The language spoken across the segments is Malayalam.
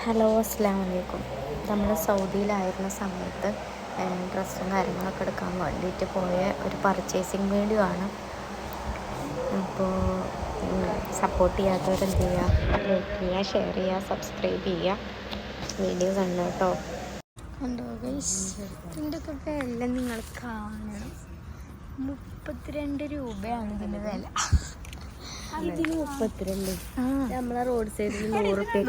ഹലോ, അസ്സലാമു അലൈക്കും. നമ്മൾ സൗദിയിലായിരുന്ന സമയത്ത് ഡ്രസ്സും കാര്യങ്ങളൊക്കെ എടുക്കാൻ വേണ്ടിയിട്ട് പോയ ഒരു പർച്ചേസിങ് വീഡിയോ ആണ്. അപ്പോൾ സപ്പോർട്ട് ചെയ്യാത്തവർ എന്ത് ചെയ്യുക, ലൈക്ക് ചെയ്യുക, ഷെയർ ചെയ്യുക, സബ്സ്ക്രൈബ് ചെയ്യുക, വീഡിയോ കണ്ടു കേട്ടോ. ഉണ്ടോ ഗൈസ്, ഇതിൻ്റെ ഒക്കെ വില നിങ്ങൾ കാണണം. 32 രൂപയാണ് ഇതിൻ്റെ വില. ഇതിന് 32. നമ്മളെ റോഡ് സൈഡിൽ 100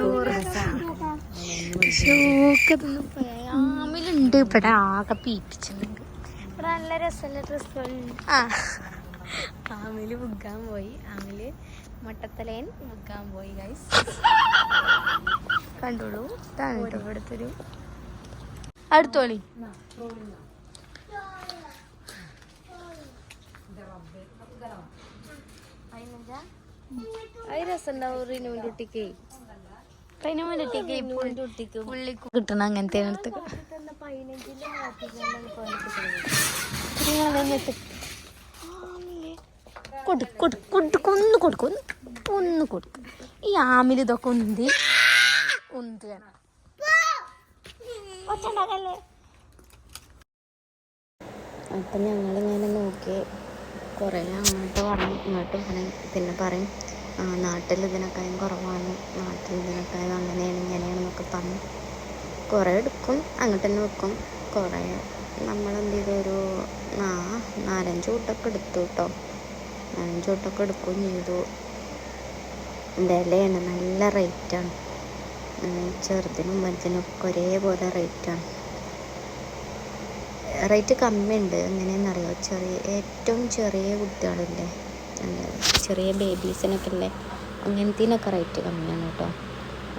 ആമിലുണ്ട്. ഇവിടെ ആകെ പീപ്പിച്ചിട്ടുണ്ട്. ഇവിടെ നല്ല രസമുള്ള ഡ്രസ്സുകളുണ്ട്. ആമില് മുക്കാൻ പോയി. ആമില് മട്ടത്തലേൻ മുക്കാൻ പോയി ഗൈസ്. കണ്ടോളൂ, ഇതാണ് കേട്ടോ ഇവിടുത്തെ ഒരു അടുത്തോളി. കിട്ടണം അങ്ങനത്തെ ഒന്ന് കൊടുക്കും. ഈ ആമിൽ ഇതൊക്കെ ഉന്തി വേണം. അപ്പം ഞങ്ങളിങ്ങനെ നോക്കി കുറേ അങ്ങോട്ട് പറഞ്ഞു ഇങ്ങോട്ട് പിന്നെ പറയും നാട്ടിൽ ഇതിനൊക്കെയും കുറവാണ്, നാട്ടിൽ ഇതിനൊക്കെയും അങ്ങനെയാണ് ഇങ്ങനെയാണെന്നൊക്കെ പറഞ്ഞു. കുറേ എടുക്കും, അങ്ങോട്ട് തന്നെ വെക്കും. കുറേ നമ്മളെന്ത് ചെയ്തു, ഒരു 4-5 കൂട്ടമൊക്കെ എടുത്തു കേട്ടോ. 5 കൂട്ടമൊക്കെ എടുക്കുകയും ചെയ്തു. വിലയാണ്, നല്ല റേറ്റാണ്. ചെറുതിനും വലുതിനൊക്കെ ഒരേപോലെ റേറ്റാണ്. റേറ്റ് കമ്മിയുണ്ട്. എങ്ങനെയെന്നറിയോ, ഏറ്റവും ചെറിയ കുട്ടികളില്ലേ, ചെറിയ ബേബീസിനൊക്കെ അല്ലേ, അങ്ങനത്തേനൊക്കെ റേറ്റ് കമ്മിയാണ് കേട്ടോ.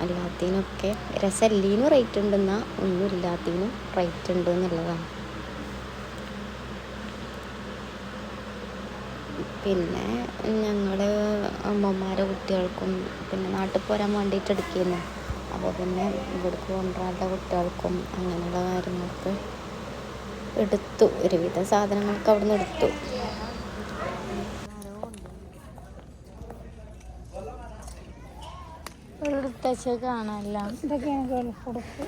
അല്ലാത്തതിനൊക്കെ രസമല്ലീനും റേറ്റ് ഉണ്ടെന്നാൽ ഒന്നും ഇല്ലാത്തതിനും റേറ്റ് ഉണ്ട് എന്നുള്ളതാണ്. പിന്നെ ഞങ്ങൾ അമ്മമാരെ കുട്ടികൾക്കും പിന്നെ നാട്ടിൽ പോരാൻ വേണ്ടിയിട്ട് എടുക്കുന്നു. അപ്പോൾ പിന്നെ ഇവിടേക്ക് കൊണ്ടുവരാത്ത കുട്ടികൾക്കും അങ്ങനെയുള്ള കാര്യങ്ങൾക്ക് എടുത്തു. ഒരുവിധ സാധനങ്ങളൊക്കെ അവിടെ നിന്ന് എടുത്തു. എടുത്തച്ച് കാണാനല്ല. ഇതൊക്കെയാണ് ഗൾഫ് ഉടുപ്പ്.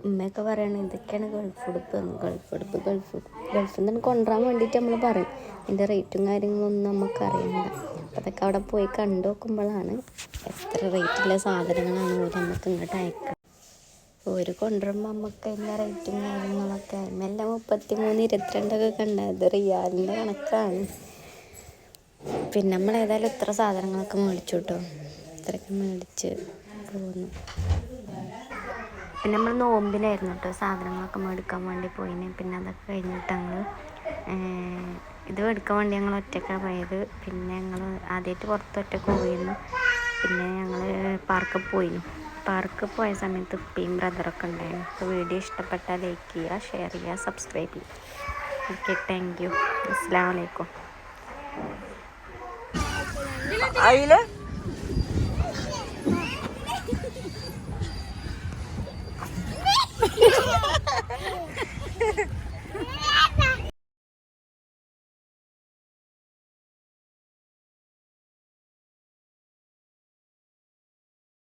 ഉമ്മയൊക്കെ പറയണത് ഇതൊക്കെയാണ് ഗൾഫ് ഉടുപ്പ്. ഗൾഫിൽ നിന്ന് കൊണ്ടുവരാൻ വേണ്ടിയിട്ട് നമ്മൾ പറയും. ഇതിൻ്റെ റേറ്റും കാര്യങ്ങളൊന്നും നമുക്കറിയണ്ട. അപ്പോൾ അതൊക്കെ അവിടെ പോയി കണ്ടു നോക്കുമ്പോഴാണ് എത്ര റേറ്റുള്ള സാധനങ്ങളാണ് നമുക്ക് ഇങ്ങോട്ട് അയക്കുക. ഒരു കൊണ്ടുവരുമ്പോൾ നമുക്ക് അതിൻ്റെ റേറ്റും കാര്യങ്ങളൊക്കെ എല്ലാം 33, 22 കണ്ടത്. അത് റിയാലിൻ്റെ കണക്കാണ്. പിന്നെ നമ്മൾ ഏതായാലും ഇത്ര സാധനങ്ങളൊക്കെ മേടിച്ചു കേട്ടോ. ഇത്രയൊക്കെ മേടിച്ച് പോന്നു. പിന്നെ നമ്മൾ നോമ്പിനായിരുന്നു കേട്ടോ സാധനങ്ങളൊക്കെ മേടിക്കാൻ വേണ്ടി പോയിന്. പിന്നെ അതൊക്കെ കഴിഞ്ഞിട്ട് ഞങ്ങൾ ഇത് മേടിക്കാൻ വേണ്ടി ഞങ്ങൾ ഒറ്റയ്ക്കാണ് പോയത്. പിന്നെ ഞങ്ങൾ ആദ്യമായിട്ട് പുറത്ത് ഒറ്റയ്ക്ക് പോയിരുന്നു. പിന്നെ ഞങ്ങൾ പാർക്കിൽ പോയ സമയത്ത് ഉപ്പയും ബ്രദറൊക്കെ ഉണ്ടായിരുന്നു. അപ്പോൾ വീഡിയോ ഇഷ്ടപ്പെട്ടാൽ ലൈക്ക് ചെയ്യുക, ഷെയർ ചെയ്യുക, സബ്സ്ക്രൈബ് ചെയ്യുക. Okay, thank you. അസ്സലാമു അലൈക്കും. അതിൽ